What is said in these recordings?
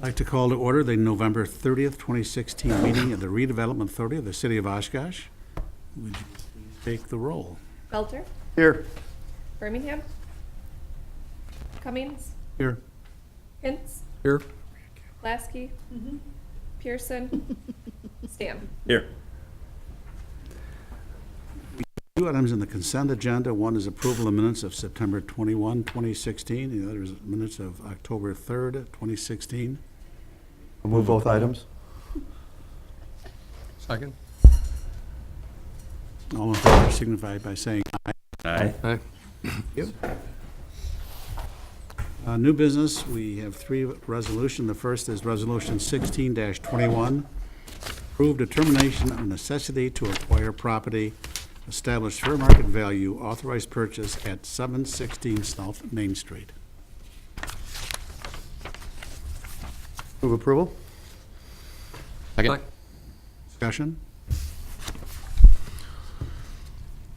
I'd like to call to order the November 30th, 2016 meeting of the Redevelopment Authority of the City of Oshkosh. Would you please take the roll? Belter, Here. Birmingham, Cummings, Here. Hintz, Here. Lasky, Pearson, Stam. Here. Two items in the consent agenda. One is approval of minutes of September 21, 2016. The other is minutes of October 3rd, 2016. I'll move both items. Second. All in favor signify by saying aye. Aye. Aye. New business, we have three resolutions. The first is Resolution 16-21. Approve determination of necessity to acquire property, establish fair market value, authorized purchase at 716 South Main Street. Move approval. Second. Discussion?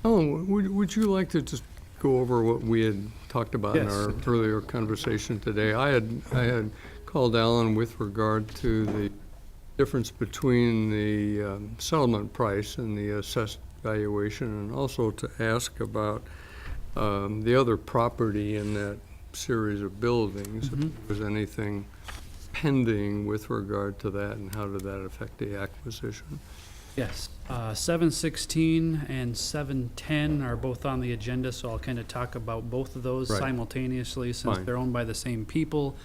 Oh, would you like to just go over what we had talked about in Yes. our earlier conversation today? I had called Alan with regard to the difference between the settlement price and the assessed valuation, and also to ask about the other property in that series of buildings. If there was anything pending with regard to that, and how did that affect the acquisition? Yes, 716 and 710 are both on the agenda, so I'll kind of talk about both of those Right. simultaneously, since Fine. they're owned by the same people.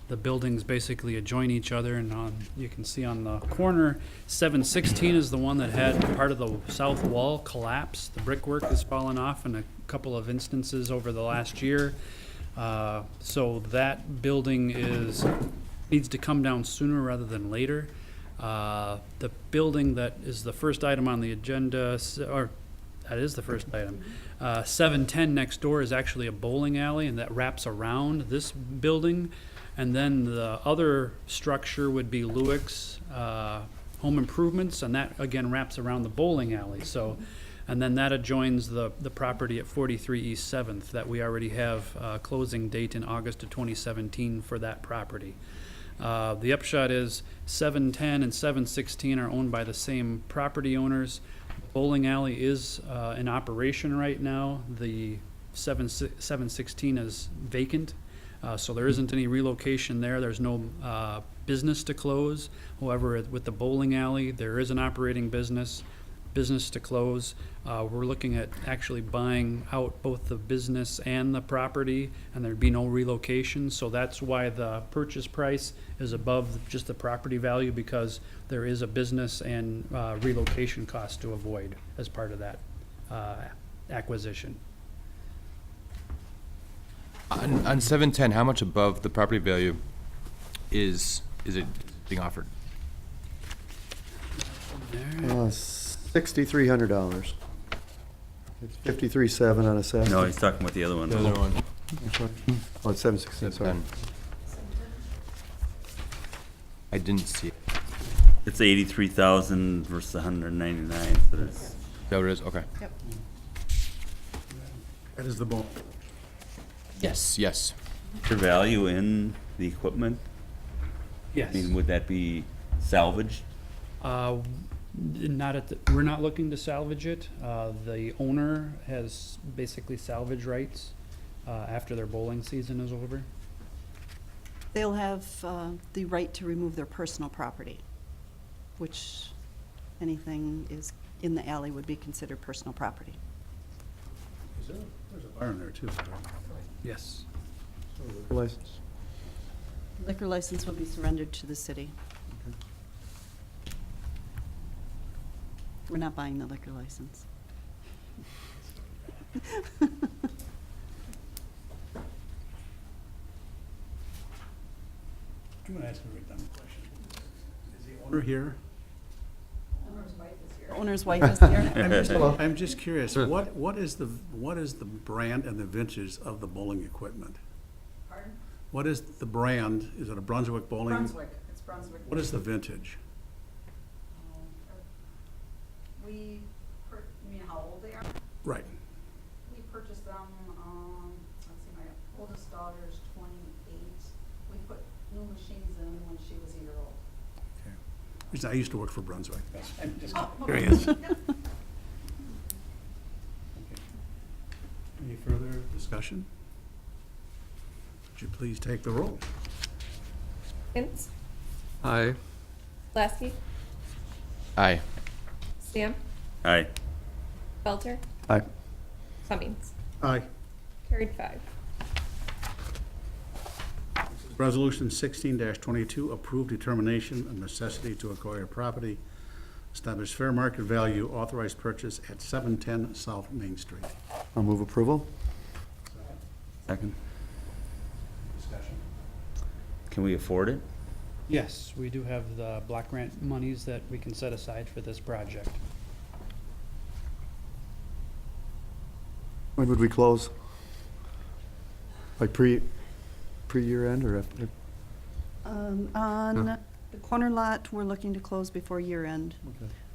The buildings basically adjoin each other, and you can see on the corner, 716 is the one that had part of the south wall collapse. The brickwork has fallen off in a couple of instances over the last year. So that building needs to come down sooner rather than later. The building that is the first item on the agenda, or that is the first item, 710 next door is actually a bowling alley, and that wraps around this building. And then the other structure would be Lewick's Home Improvements, and that again wraps around the bowling alley. So, and then that adjoins the property at 43 East 7th that we already have a closing date in August of 2017 for that property. The upshot is 710 and 716 are owned by the same property owners. Bowling alley is in operation right now. The 716 is vacant, so there isn't any relocation there. There's no business to close. However, with the bowling alley, there is an operating business to close. We're looking at actually buying out both the business and the property, and there'd be no relocation. So that's why the purchase price is above just the property value, because there is a business and relocation cost to avoid as part of that acquisition. On 710, how much above the property value is it being offered? $6,300. It's 53.7 on assessed. No, he's talking about the other one. The other one. I'm sorry. Oh, it's 716, sorry. 710. I didn't see it. It's 83,000 versus 199, so that's, Is that what it is? Okay. That is the bowl. Yes, yes. the value in the equipment? Yes. I mean, would that be salvaged? We're not looking to salvage it. The owner has basically salvage rights after their bowling season is over. They'll have the right to remove their personal property, which anything is in the alley would be considered personal property. There's a barn there too. Yes. License. Liquor license will be surrendered to the city. We're not buying the liquor license. I'm going to ask a redundant question. Is the owner here? The owner's wife is here. I'm just curious, what is the brand and the vintage of the bowling equipment? Pardon? What is the brand? Is it a Brunswick bowling? Brunswick, it's Brunswick. What is the vintage? You mean how old they are? Right. We purchased them, let's see, my oldest daughter's 28. We put new machines in when she she was a year old. Reason I used to work for Brunswick. I'm just curious. Okay. Any further discussion? Would you please take the roll? Hintz, Aye. Lasky, Aye. Stamp, Aye. Belter, Aye. Cummings. Aye. Carried 5. Resolution 16-22, approved determination of necessity to acquire property, establish fair market value, authorized purchase at 710 South Main Street. I'll move approval. Second. Discussion. Can we afford it? Yes, we do have the block grant monies that we can set aside for this project. When would we close? Like pre-year end or after? On the corner lot, we're looking to close before year end.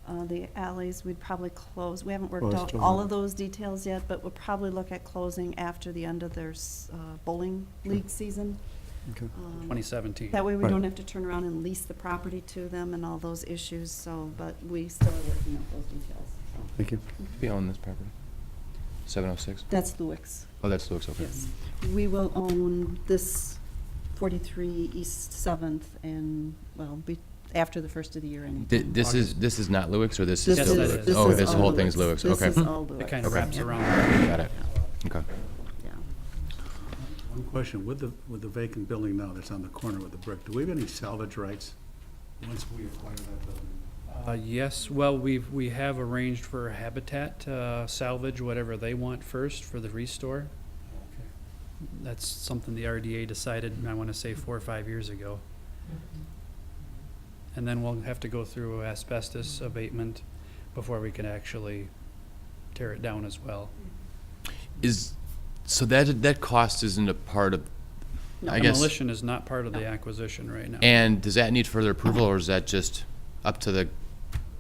Okay. The alleys, we'd probably close, we haven't Oh, worked it's out still all not- of those details yet, but we'll probably look at closing after the end of their bowling league season. Okay. 2017. That way we Right. don't have to turn around and lease the property to them and all those issues, so, but we still are working out those details. so. Thank you. We own this property. 706. That's Lewick's, Oh, that's Luke's, okay. yes. We will own this 43 East 7th and, well, after the first of the year anyway. This is not Lewick's, or this is This still is- Lewick's? this Oh, is this all whole thing's Lewick's. Lewick's, okay. This is all It Lewick's. kind of wraps around. Got it. Okay. Yeah. One question, with the vacant building now that's on the corner with the brick, do we have any salvage rights once we acquire that building? Yes, well, we have arranged for Habitat to salvage whatever they want first for the restore. That's something the RDA decided, I want to say 4 or 5 years ago. And then we'll have to go through asbestos abatement before we can actually tear it down as well. So that cost isn't a part of, I guess, Demolition is not part of the acquisition right now. and does that need further approval, or is that just up to the,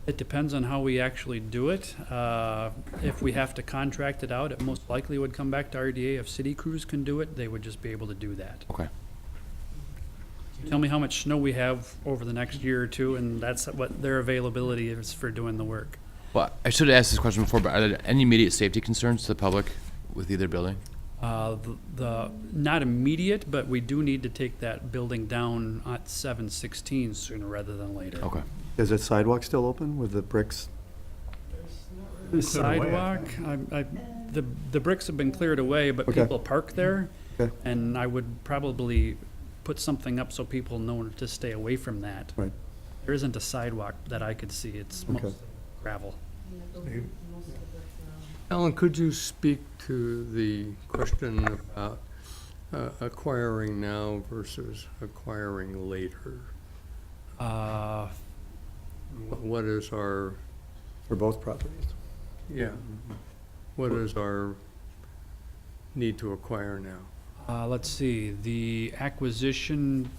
It depends on how we actually do it. If we have to contract it out, it most likely would come back to RDA. If city crews can do it, they would just be able to do that. okay. Tell me how much snow we have over the next year or two, and that's what their availability is for doing the work. Well, I should have asked this question before, but are there any immediate safety concerns to the public with either building? Not immediate, but we do need to take that building down at 716 sooner rather than later. Okay. Is that sidewalk still open with the bricks? The Cleared away, I sidewalk, the bricks have been cleared away, but Okay. people park there. Okay. And I would probably put something up so people know to stay away from that. Right. There isn't a sidewalk that I could see, it's Okay. mostly gravel. Alan, could you speak to the question about acquiring now versus acquiring later? Uh, What is our, For both properties? yeah, what is our need to acquire now? Let's see, the acquisition,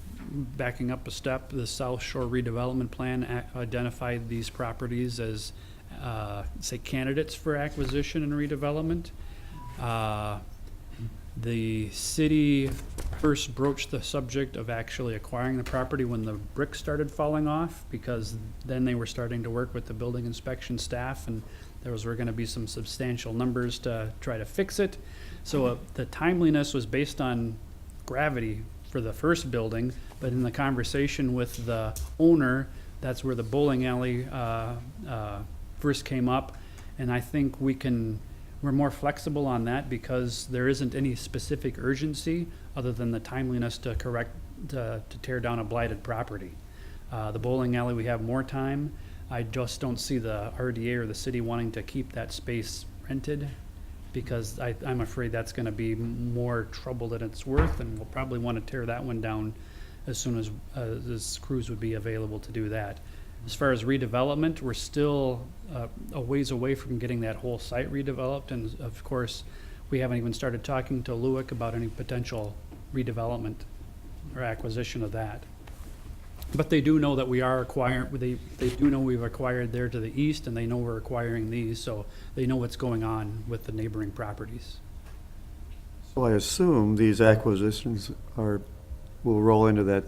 backing up a step, the South Shore Redevelopment Plan identified these properties as, say, candidates for acquisition and redevelopment. The city first broached the subject of actually acquiring the property when the bricks started falling off, because then they were starting to work with the building inspection staff, and there were gonna be some substantial numbers to try to fix it. So the timeliness was based on gravity for the first building, but in the conversation with the owner, that's where the bowling alley first came up. And I think we're more flexible on that because there isn't any specific urgency other than the timeliness to tear down a blighted property. The bowling alley, we have more time. I just don't see the RDA or the city wanting to keep that space rented, because I'm afraid that's gonna be more trouble than it's worth, and we'll probably wanna tear that one down as soon as crews would be available to do that. As far as redevelopment, we're still a ways away from getting that whole site redeveloped, and of course, we haven't even started talking to Lewick about any potential redevelopment or acquisition of that. But they do know that we are they do know we've acquired there to the east, and they know we're acquiring these, so they know what's going on with the neighboring properties. So I assume these acquisitions will roll into that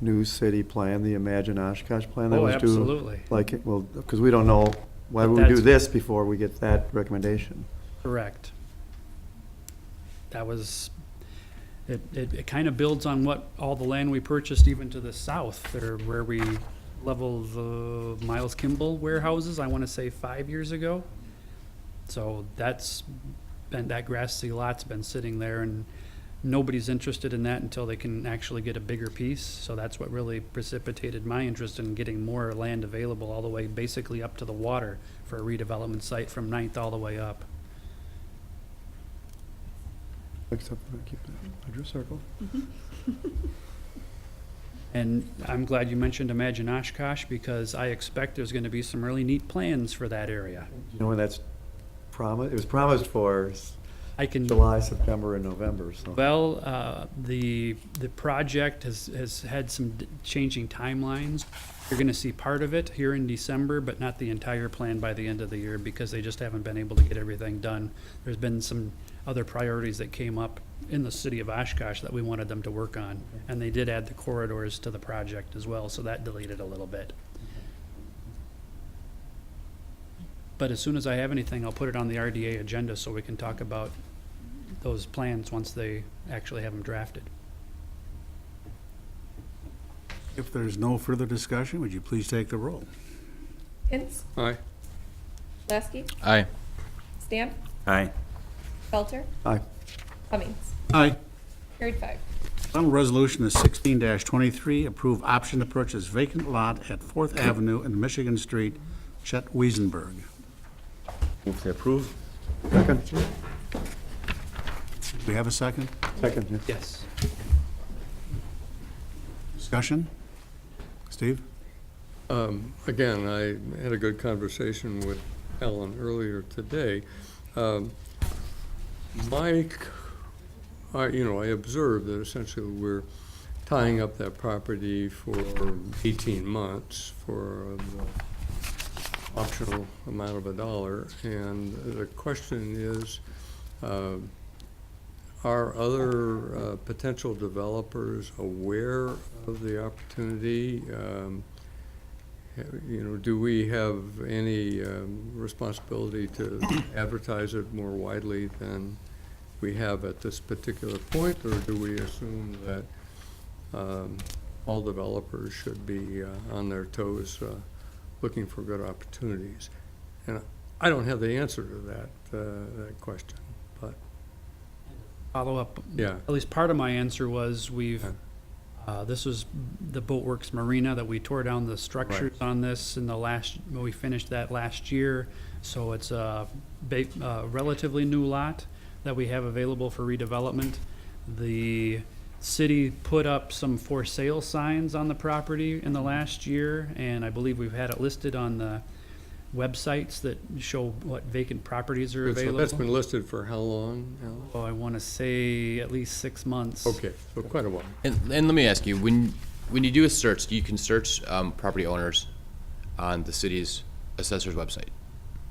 new city plan, the Imagine Oshkosh plan that Oh, was due? absolutely. Like, well, because we don't know, why But would we do that's- this before we get that recommendation? Correct. That was, it kind of builds on what, all the land we purchased even to the south, there, where we leveled the Miles Kimball warehouses, I want to say 5 years ago. So that's been, that grassy lot's been sitting there, and nobody's interested in that until they can actually get a bigger piece. So that's what really precipitated my interest in getting more land available all the way, basically up to the water for a redevelopment site from 9th all the way up. Except for keep that, I drew a circle. And I'm glad you mentioned Imagine Oshkosh, because I expect there's gonna be some really neat plans for that area. You know when that's promised? It was promised for I can, July, September, and November, so. well, the project has had some changing timelines. You're gonna see part of it here in December, but not the entire plan by the end of the year, because they just haven't been able to get everything done. There's been some other priorities that came up in the city of Oshkosh that we wanted them to work on. And they did add the corridors to the project as well, so that delayed it a little bit. But as soon as I have anything, I'll put it on the RDA agenda so we can talk about those plans once they actually have them drafted. If there's no further discussion, would you please take the roll? Hints, Aye. Lasky, Aye. Stamp, Aye. Belter, Aye. Cummings. Aye. Carried 5. Final resolution is 16-23, approve option to purchase vacant lot at 4th Avenue and Michigan Street, Chet Weisenberg. Move to approve. Second? Do we have a second? Second, yeah. Yes. Discussion? Steve? Again, I had a good conversation with Ellen earlier today. Mike, I observed that essentially we're tying up that property for 18 months for the optional amount of $1. And the question is, are other potential developers aware of the opportunity? Do we have any responsibility to advertise it more widely than we have at this particular point? Or do we assume that all developers should be on their toes looking for good opportunities? And I don't have the answer to that question, but Follow up. yeah. At least part of my answer was this was the Boatworks Marina that we tore down the structures on this in we finished that last year. So it's a relatively new lot that we have available for redevelopment. The city put up some for sale signs on the property in the last year, and I believe we've had it listed on the websites that show what vacant properties are So available. that's been listed for how long, Alan? Oh, I want to say at least 6 months. Okay, so quite a while. And let me ask you, when you do a search, you can search property owners on the city's assessor's website,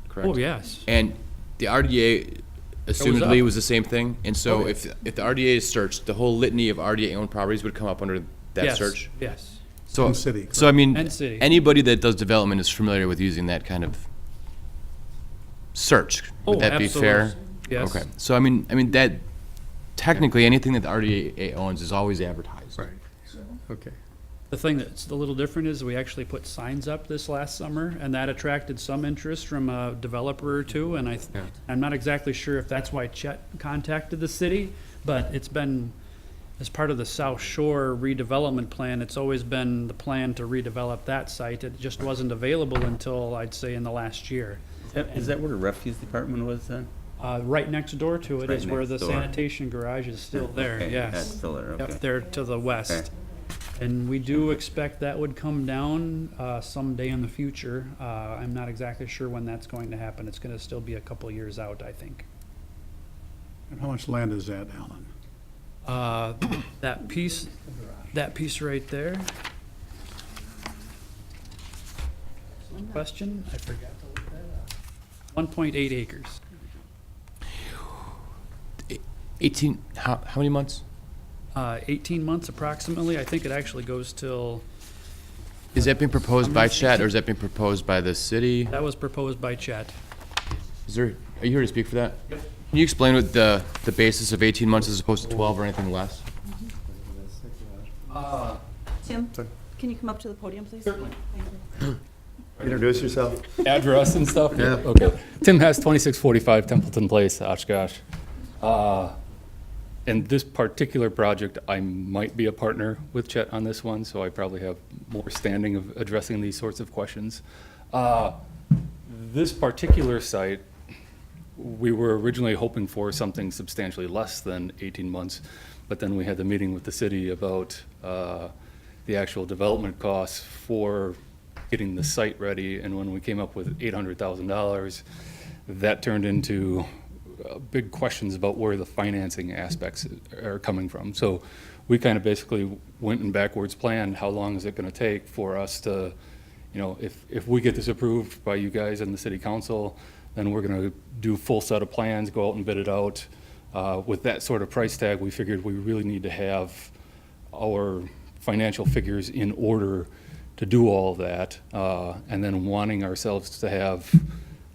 correct? Oh, yes. And the RDA assumedly up. was the same thing, and so Oh, yeah. if the RDA is searched, the whole litany of RDA-owned properties would come up under that Yes, search? Yes. So, And city, so I mean, And city. anybody that does development is familiar with using that kind of search. Would Oh, that be fair? absolutely. Yes. Okay, so I mean that, technically, anything that the RDA owns is always advertised. Right, okay. The thing that's a little different is we actually put signs up this last summer, and that attracted some interest from a developer or two, and Yeah. I'm not exactly sure if that's why Chet contacted the city, but it's been, as part of the South Shore redevelopment plan, it's always been the plan to redevelop that site. It just wasn't available until, I'd say, in the last year. Is that where the refuse department was then? Right next door to it Right is where the next door. sanitation garage is still there, Okay, yes. That's still there, okay. Yep, there to the west. Okay. And we do expect that would come down someday in the future. I'm not exactly sure when that's going to happen. It's going to still be a couple of years out, I think. And how much land is that, Alan? That piece right there. Question? I forgot to look that up. 1.8 acres. 18, how many months? 18 months approximately. I think it actually goes till, Is that being proposed by Chet, or is that being proposed by the city? that was proposed by Chet. Are you here to speak for that? Yep. Can you explain what the basis of 18 months as opposed to 12 or anything less? Tim, can you come up to the podium, please? Certainly. Introduce yourself. Address and stuff? Yeah. Okay. Tim Hess, 2645 Templeton Place, Oshkosh. In this particular project, I might be a partner with Chet on this one, so I probably have more standing of addressing these sorts of questions. This particular site, we were originally hoping for something substantially less than 18 months, but then we had the meeting with the city about the actual development costs for getting the site ready, and when we came up with $800,000, that turned into big questions about where the financing aspects are coming from. So we kind of basically went and backwards planned how long is it going to take for us to, if we get this approved by you guys and the city council, then we're going to do full set of plans, go out and bid it out. With that sort of price tag, we figured we really need to have our financial figures in order to do all of that, and then wanting ourselves to have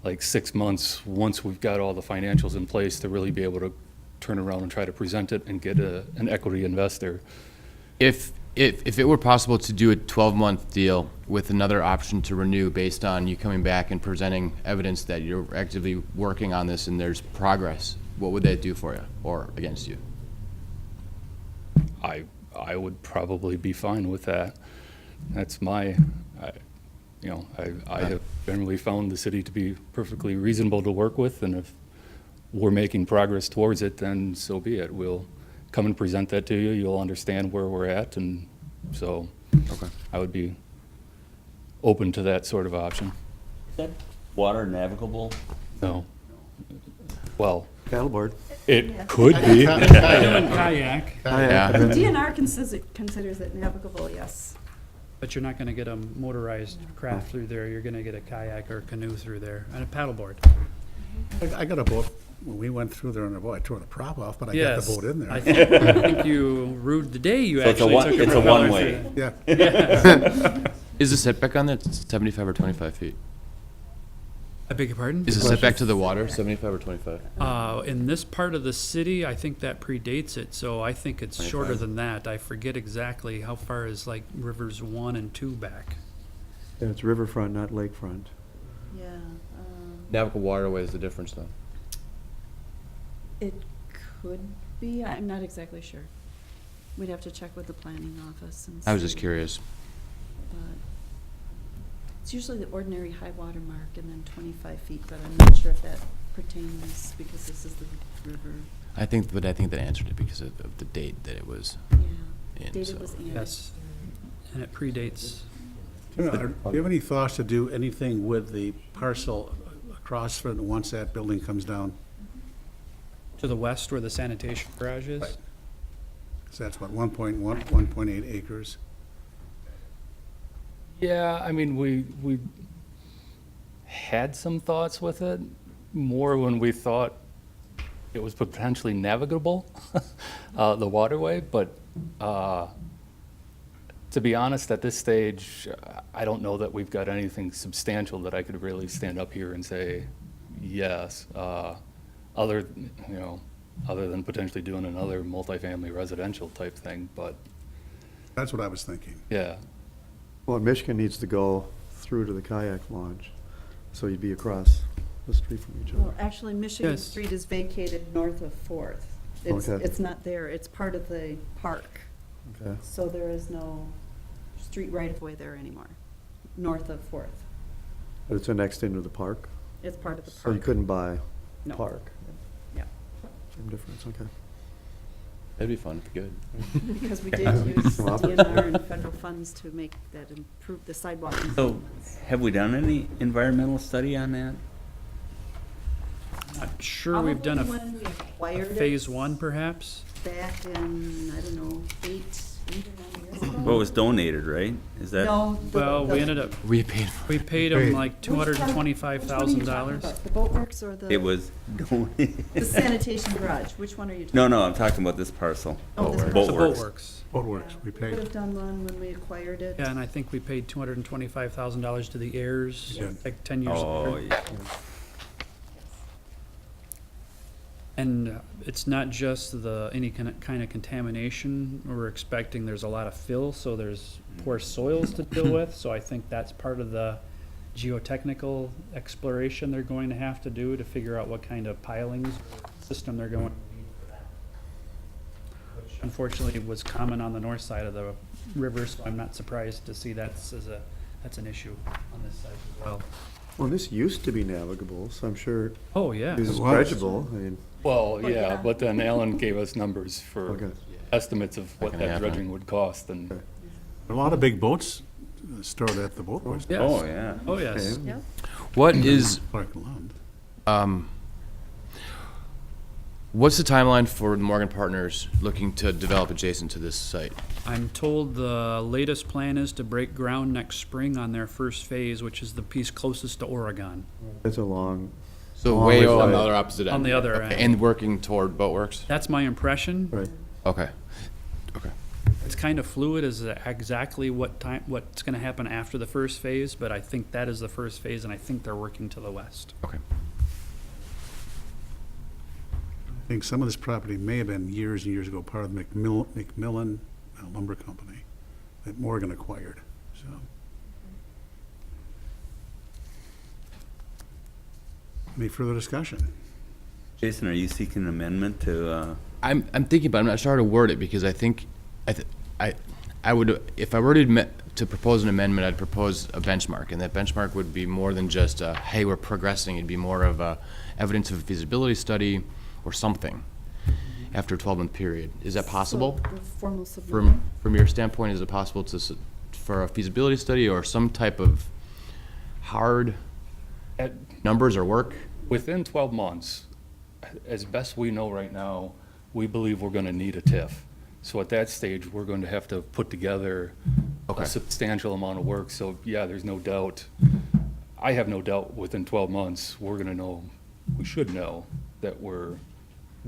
like 6 months once we've got all the financials in place to really be able to turn around and try to present it and get an equity investor. If it were possible to do a 12-month deal with another option to renew based on you coming back and presenting evidence that you're actively working on this and there's progress, what would that do for you or against you? I would probably be fine with that. That's I have generally found the city to be perfectly reasonable to work with, and if we're making progress towards it, then so be it. We'll come and present that to you. You'll understand where we're at, and so I would be open to that sort of option. Is that water navigable? No. Well, Paddleboard. it could be. Doing kayak, Yeah. DNR considers it navigable, yes. but you're not gonna get a motorized craft through there. You're gonna get a kayak or a canoe through there, and a paddleboard. I got a boat, when we went through there on a boat, I tore the prop off, but I got Yes. the boat in there. I think you ruled the day you So it's a actually one- took a it's a propeller one-way. through Yeah, Is the setback on that 75 or 25 feet? I beg your pardon? Is the setback to the water 75 or 25? In this part of the city, I think that predates it, so I think it's shorter than that. I forget exactly how far is like rivers 1 and 2 back. Yeah, it's riverfront, not lakefront. Yeah. Navigable waterway is the difference, though. It could be, I'm not exactly sure. We'd have to check with the planning office and see. I was just curious. But it's usually the ordinary high water mark and then 25 feet, but I'm not sure if that pertains because this is the river. I think that answered it because of the date that it was Yeah. in. Date so. it was annexed. Yes, and it predates. Do you have any thoughts to do anything with the parcel across from, once that building comes down? To the west where the sanitation garage is? Right. So that's what, 1.8 acres? Yeah, I mean, we had some thoughts with it, more when we thought it was potentially navigable, the waterway, but to be honest, at this stage, I don't know that we've got anything substantial that I could really stand up here and say, yes, other than potentially doing another multifamily residential type thing, but That's what I was thinking. yeah. Well, Michigan needs to go through to the kayak launch, so you'd be across the street from each Well, other. actually, Michigan Yes. Street is vacated north of 4th. Okay. It's not there. It's part of the park. Okay. So there is no street right-of-way there anymore, north of 4th. But it's annexed into the park, It's part of the park. so you couldn't buy No. park. Yeah, Same difference, okay. That'd be fun, good. because we did use DNR and federal funds to make that improve the sidewalk. So, improvements. have we done any environmental study on that? Not sure we've done Probably when we acquired it phase 1 perhaps? back in, I don't know, 8 or 9 years feasible. What was donated, right? Is that? No. Well, we ended up, We paid for we paid them like $225,000. The Boatworks or the? It was donated. The sanitation garage, which one are you talking? No, I'm talking about this parcel. Oh, this The Boatworks. Boatworks. Boatworks, we Would paid. have done one when we acquired it. Yeah, and I think we paid $225,000 to the heirs, Yeah. like 10 years Oh, ago. yeah. And it's not just any kind of contamination. We're expecting there's a lot of fill, so there's poor soils to deal with. So I think that's part of the geotechnical exploration they're going to have to do to figure out what kind of pilings system they're going to need for that. Which unfortunately was common on the north side of the river, so I'm not surprised to see that's an issue on this side as well. Well, this used to be navigable, so I'm sure Oh, yeah. this is It was. dredgeable. I mean, Well, Well, yeah. yeah, but then Alan gave us numbers for okay. estimates of what That can that happen. dredging would cost, and Okay. A lot of big boats stored at the Boatworks. Yes. Oh, yeah. Oh, yes. Okay. Yeah. What is, Parking lot. what's the timeline for the Morgan Partners looking to develop adjacent to this site? I'm told the latest plan is to break ground next spring on their first phase, which is the piece closest to Oregon. It's a long, So Long way ways on the away. other opposite end? On the other Okay, end. And working toward Boatworks? That's my impression. right. Okay. Okay. It's kind of fluid as to exactly what's gonna happen after the first phase, but I think that is the first phase, and I think they're working to the west. Okay. I think some of this property may have been years and years ago part of the McMillan Lumber Company that Morgan acquired, so. Any further discussion? Jason, are you seeking an amendment to, I'm thinking, but I'm not sure how to word it because I think, I would, if I were to propose an amendment, I'd propose a benchmark, and that benchmark would be more than just a, hey, we're progressing. It'd be more of a evidence of a feasibility study or something after a 12-month period. Is that possible? So, the formal submission. From your standpoint, is it possible for a feasibility study or some type of hard at, numbers or work? within 12 months, as best we know right now, we believe we're gonna need a TIF. So at that stage, we're going to have to put together Okay. a substantial amount of work. So, yeah, there's no doubt, I have no doubt within 12 months, we're gonna know, we should know that we're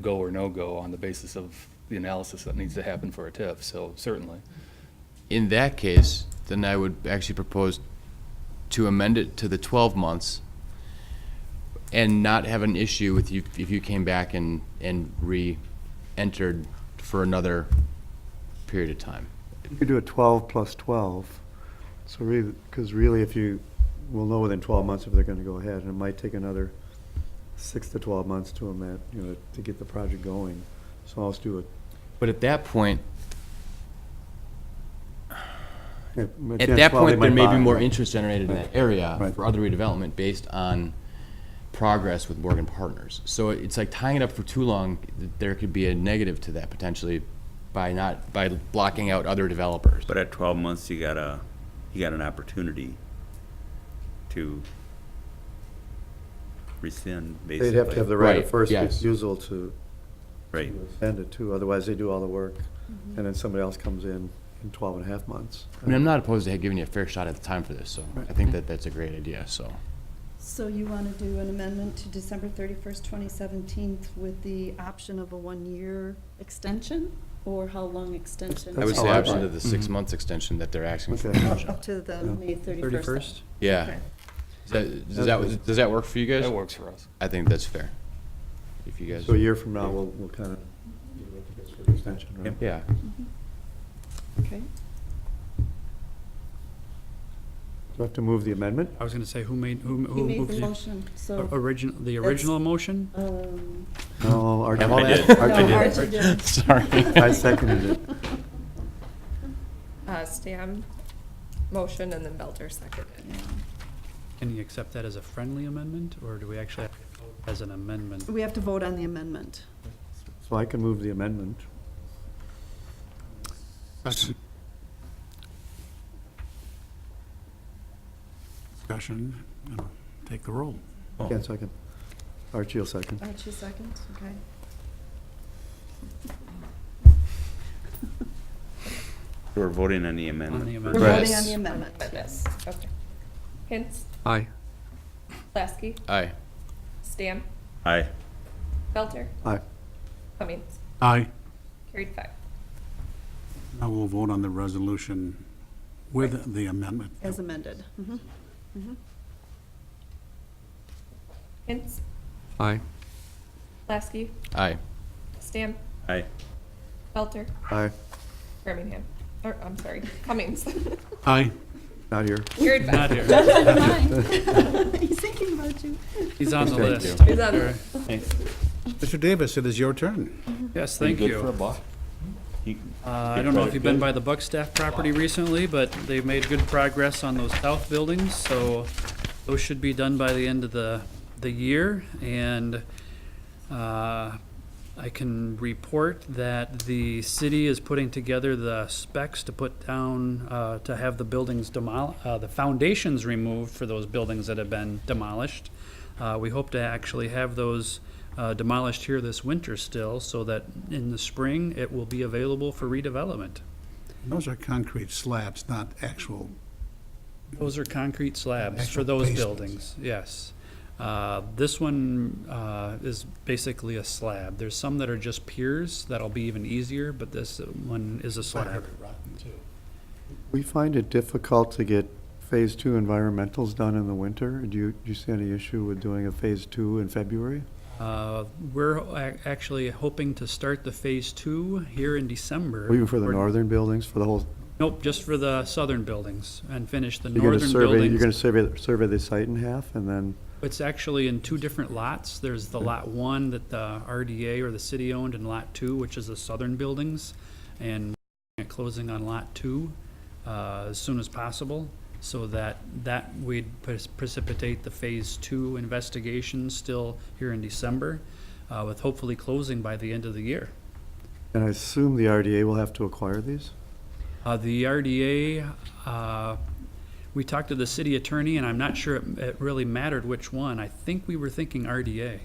go or no-go on the basis of the analysis that needs to happen for a TIF, so certainly. In that case, then I would actually propose to amend it to the 12 months and not have an issue with you if you came back and re-entered for another period of time. You could do a 12 plus 12. So really, because really if we'll know within 12 months if they're going to go ahead, and it might take another 6 to 12 months to amend, to get the project going. So I'll just do it. But at that point, Yeah, at chance, that well, they point, there might may buy be it. more interest generated in that area Right. for other redevelopment based on progress with Morgan Partners. So it's like tying it up for too long, there could be a negative to that potentially by blocking out other developers. but at 12 months, you got an opportunity to rescind, basically. They'd have to have the right of Right, first yes. refusal to Right. send it too, otherwise they do all the work, and then somebody else comes in 12 and a half months. I mean, I'm not opposed to giving you a fair shot at the time for this, so I think that that's a great idea, so. So you want to do an amendment to December 31st, 2017 with the option of a 1-year extension? Or how long extension? I would That's say how I option buy to it. the 6 months extension that they're asking for. Okay. Up to the May 31st. 31st? Yeah. Does that work for you guys? That works for us. I think that's fair. If you guys. So a year from now, we'll kind of, for the extension, right? Yeah. Okay. Do I have to move the amendment? I was gonna say, who He made moved the motion, so. the original motion? No, Archie. Have all I did. that? No, Archie did. Sorry. I seconded it. Stam, motion, and then Belter seconded. Can you accept that as a friendly amendment, or do we actually have to vote as an amendment? We have to vote on the amendment. So I can move the amendment. Discussion, take the roll. Yeah, second. Archie will second. Archie seconds, okay. We're voting on the on amendment. the We're amendment. voting on the amendment. Yes, okay. Hints, Aye. Lasky, Aye. Stam, Aye. Belter, Aye. Cummings. Aye. Carried 5. Now we'll vote on the resolution with the amendment. As amended. Hints, Aye. Lasky, Aye. Stam, Aye. Belter, Aye. Birmingham. Or, I'm sorry, Cummings. Aye. Not here. Carried 5. Not here. He's thinking about you. He's on the Thank list. He's on Sure. Mr. Davis, it is your turn. Yes, thank Good for a you. buck. I don't know if you've been by the Buckstaff property recently, but they've made good progress on those south buildings, so those should be done by the end of the year. And I can report that the city is putting together the specs to put down, to have the buildings the foundations removed for those buildings that have been demolished. We hope to actually have those demolished here this winter still, so that in the spring, it will be available for redevelopment. Those are concrete slabs, not actual. Those are concrete slabs for Actual those basements. buildings, yes. This one is basically a slab. There's some that are just piers, that'll be even easier, but this one is a slab. We find it difficult to get Phase 2 environmentals done in the winter. Do you see any issue with doing a Phase 2 in February? We're actually hoping to start the Phase 2 here in December. Or even for the We're- northern buildings, for the whole, Nope, just for the southern buildings, and finish the you're gonna northern survey, buildings. you're gonna survey the site in half and then, It's actually in 2 different lots. There's the Lot 1 that the RDA or the city owned, and Lot 2, which is the southern buildings. And we're closing on Lot 2 as soon as possible, so that we'd precipitate the Phase 2 investigation still here in December, with hopefully closing by the end of the year. and I assume the RDA will have to acquire these? The RDA, we talked to the city attorney, and I'm not sure it really mattered which one. I think we were thinking RDA.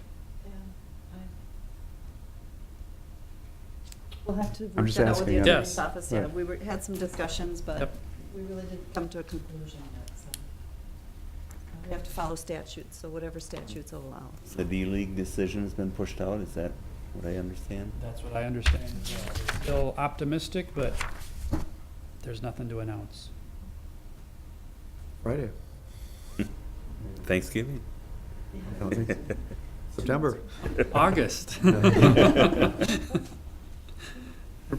We'll have to I'm work just that out with the asking, Yes. attorney's office. Yeah, Right. had some discussions, but Yep. we really didn't come to a conclusion yet, so. We have to follow statutes, so whatever statutes will allow. The D-League decision's been pushed out, is that what I understand? That's what I understand as well. We're still optimistic, but there's nothing to announce. Friday. Thanksgiving? September. August.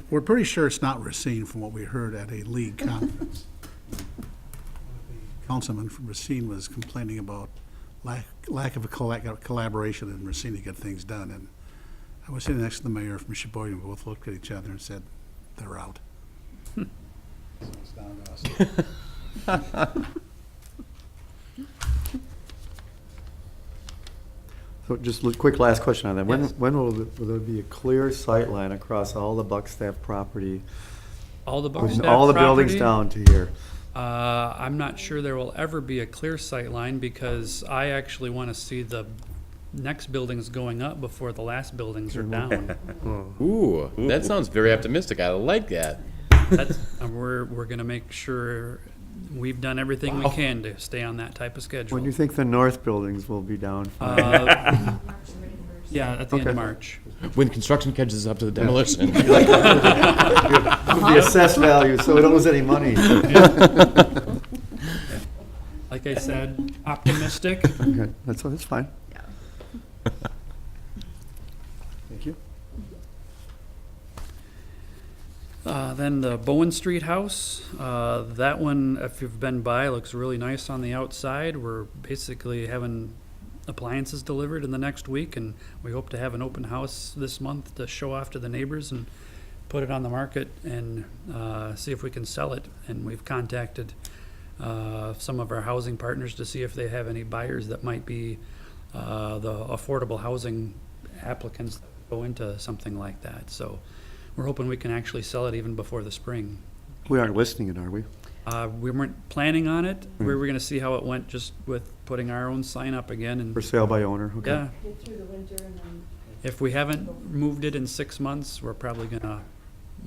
We're pretty sure it's not Racine from what we heard at a league conference. Councilman from Racine was complaining about lack of a collaboration in Racine to get things done. And I was sitting next to the mayor from Sheboygan, we both looked at each other and said, they're out. So it's down to us. So just a quick last question on that. Yes. When will there be a clear sight line across all the Buckstaff property? All the Pushing Buckstaff all the buildings property, down to here. I'm not sure there will ever be a clear sight line, because I actually want to see the next buildings going up before the last buildings are down. Ooh, that sounds very optimistic. I like that. That's, and we're gonna make sure we've done everything we can to stay on that type of schedule. When do you think the north buildings will be down? Yeah, at the end of Okay. March. When construction catches up to the demolition. The assessed value, so we don't lose any money. Like I said, optimistic. Okay, that's fine. Thank you. Then the Bowen Street house, that one, if you've been by, looks really nice on the outside. We're basically having appliances delivered in the next week, and we hope to have an open house this month to show off to the neighbors and put it on the market and see if we can sell it. And we've contacted some of our housing partners to see if they have any buyers that might be the affordable housing applicants that go into something like that. So we're hoping we can actually sell it even before the spring. We aren't listing it, are we? We weren't planning on it. We were gonna see how it went just with putting our own sign up again, For and, sale by owner? Okay. yeah. Get through the winter and then. If we haven't moved it in 6 months, we're probably gonna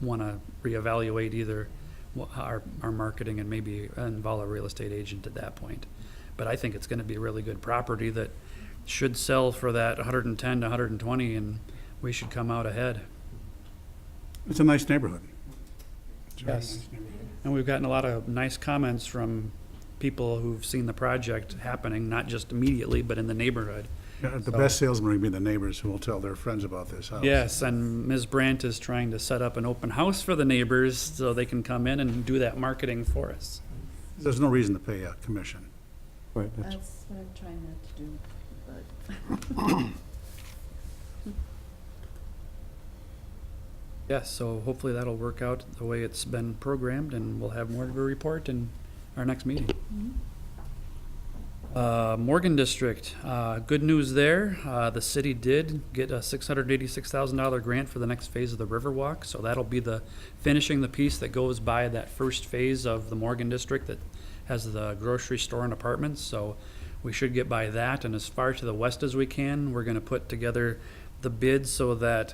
wanna reevaluate either our marketing and maybe involve a real estate agent at that point. But I think it's gonna be a really good property that should sell for that 110 to 120, and we should come out ahead. It's a nice neighborhood. It's a very Yes. nice neighborhood. And we've gotten a lot of nice comments from people who've seen the project happening, not just immediately, but in the neighborhood. Yeah, the So- best salesman will be the neighbors who will tell their friends about this house. Yes, and Ms. Brandt is trying to set up an open house for the neighbors so they can come in and do that marketing for us. There's no reason to pay a commission. Right, that's, That's what I'm trying not to do, but. Yes, so hopefully that'll work out the way it's been programmed, and we'll have more to report in our next meeting. Morgan District, good news there. The city did get a $686,000 grant for the next phase of the Riverwalk, so that'll be finishing the piece that goes by that first phase of the Morgan District that has the grocery store and apartments, so we should get by that, and as far to the west as we can, we're gonna put together the bids so that,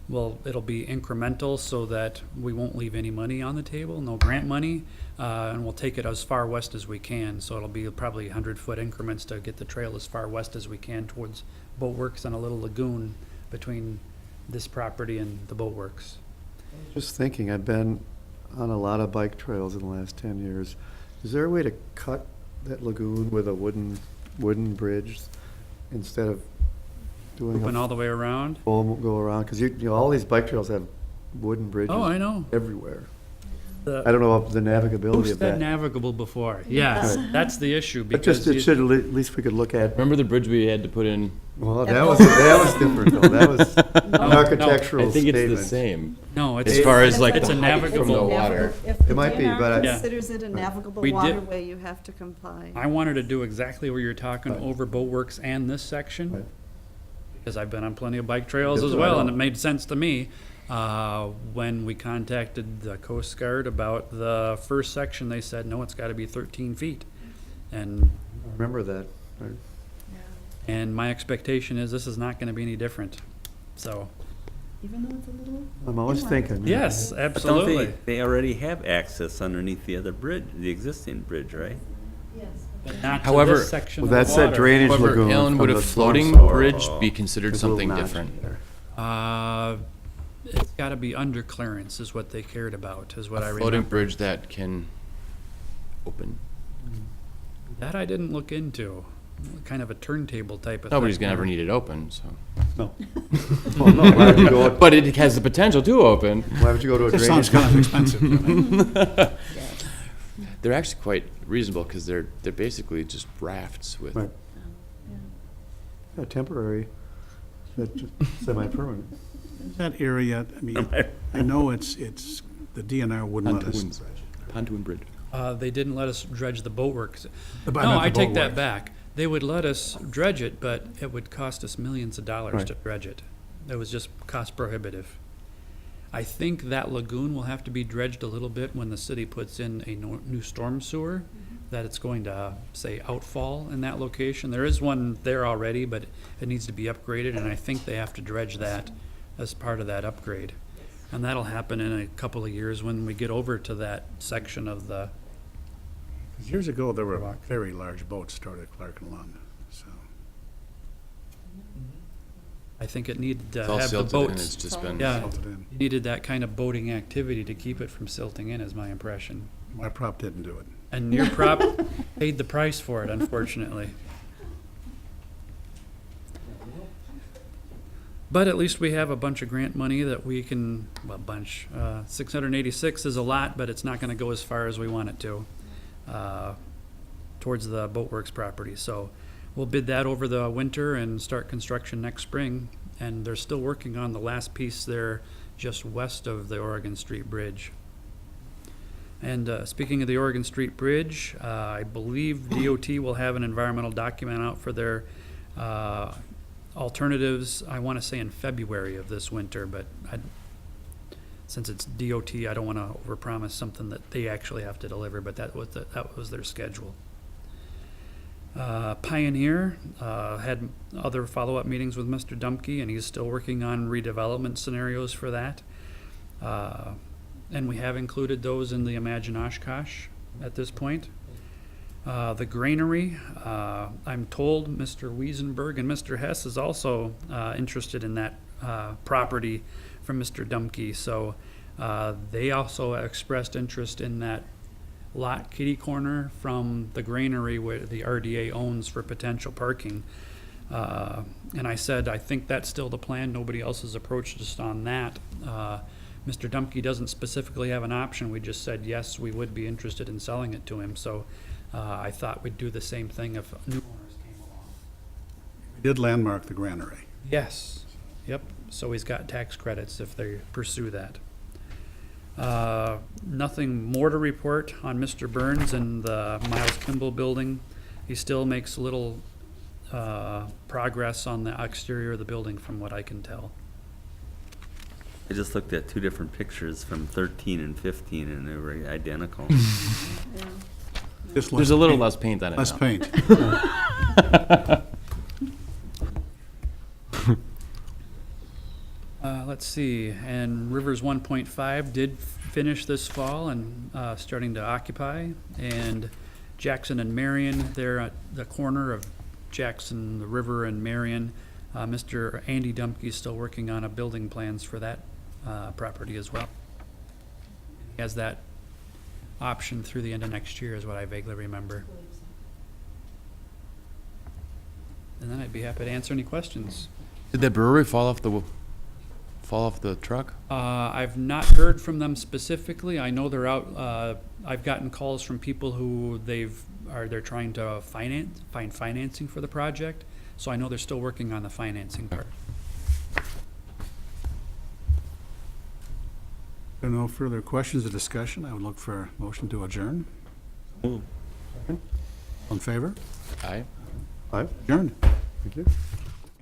well, it'll be incremental so that we won't leave any money on the table, no grant money, and we'll take it as far west as we can. So it'll be probably 100-foot increments to get the trail as far west as we can towards Boatworks and a little lagoon between this property and the Boatworks. just thinking, I've been on a lot of bike trails in the last 10 years. Is there a way to cut that lagoon with a wooden bridge instead of doing Open a all the way around. full go around? Because you know, all these bike trails have wooden bridges Oh, I know. everywhere. The- I don't know if the navigability Who of said that. navigable before? Yes, that's the issue But because just, it should, at least we could look at, Remember the bridge we had to put in? well, that was different though. That was an architectural I think it's the statement. same. No, it's. As far as like It's the a height from the navigable- water. If the might be, but I- DNR Yeah. considers it a navigable We did- waterway, you have to comply. I wanted to do exactly where you're talking Right. over Boatworks and this section. Right. Because I've been on plenty of bike trails That's as what I well, and know. it made sense to me. When we contacted the Coast Guard about the first section, they said, no, it's gotta be 13 feet. And, Remember that. and my expectation is this is not gonna be any different. So, Even though it's a little. I'm always inland. thinking. yes, But don't absolutely. they already have access underneath the other bridge, the existing bridge, right? Yes. But not to However- this section Well, of the that's that water. drainage However, lagoon. Alan, from would a the storm floating sewer. bridge be considered There's a little something notch different? there. It's gotta be under clearance is what they cared about, is what I A remember. floating bridge that can open. That I didn't look into, kind of a turntable type of thing. Nobody's gonna ever need it open, so. No. Well, no, why would you go, But it has the potential to open. why would you go to a This drainage? sounds kind of expensive. They're actually quite reasonable because they're basically just rafts with. Right. Yeah, temporary, but just semi-permanent. That area, I mean, I know it's, the DNR wouldn't let us. Pontoon bridge. They didn't let us dredge the Boatworks. But I No, meant the I take that Boatworks. back. They would let us dredge it, but it would cost us millions of dollars Right. to dredge it. It was just cost prohibitive. I think that lagoon will have to be dredged a little bit when the city puts in a new storm sewer, that it's going to, say, outfall in that location. There is one there already, but it needs to be upgraded, and I think they have to dredge that as part of that upgrade. And that'll happen in a couple of years when we get over to that section of the, Years ago, there were very large boats stored at Clark and Lund, so. I think it needed to It's all have the silted and it's boats. just been. Yeah, Salted in. needed that kind of boating activity to keep it from silting in, is my impression. My prop didn't do it. And your prop paid the price for it, unfortunately. But at least we have a bunch of grant money that we can, well, a bunch, 686 is a lot, but it's not gonna go as far as we want it to, towards the Boatworks property. So we'll bid that over the winter and start construction next spring. And they're still working on the last piece there just west of the Oregon Street Bridge. And speaking of the Oregon Street Bridge, I believe DOT will have an environmental document out for their alternatives, I want to say in February of this winter, but since it's DOT, I don't want to overpromise something that they actually have to deliver, but that was their schedule. Pioneer had other follow-up meetings with Mr. Dumke, and he's still working on redevelopment scenarios for that. and we have included those in the Imagine Oshkosh at this point. The granary, I'm told Mr. Wiesenberg and Mr. Hess is also interested in that property from Mr. Dumke. So they also expressed interest in that lot kitty corner from the granary where the RDA owns for potential parking. And I said, I think that's still the plan. Nobody else has approached us on that. Mr. Dumke doesn't specifically have an option. We just said, yes, we would be interested in selling it to him. So I thought we'd do the same thing if new owners came along. We did landmark the granary. Yes, yep. So he's got tax credits if they pursue that. Nothing more to report on Mr. Burns and the Miles Kimball building. He still makes little progress on the exterior of the building from what I can tell. I just looked at two different pictures from 13 and 15, and they were identical. Just There's a little less paint on it Less now. paint. Let's see, and Rivers 1.5 did finish this fall and starting to occupy. And Jackson and Marion, they're at the corner of Jackson, the river, and Marion. Mr. Andy Dumke is still working on a building plans for that property as well. He has that option through the end of next year is what I vaguely remember. And then I'd be happy to answer any questions. Did the brewery fall off the truck? I've not heard from them specifically. I know they're out, I've gotten calls from people who they're trying to find financing for the project. So I know they're still working on the financing part. There are no further questions or discussion. I would look for a motion to adjourn. Move. All in favor? Aye. Aye, Adjourned. thank you.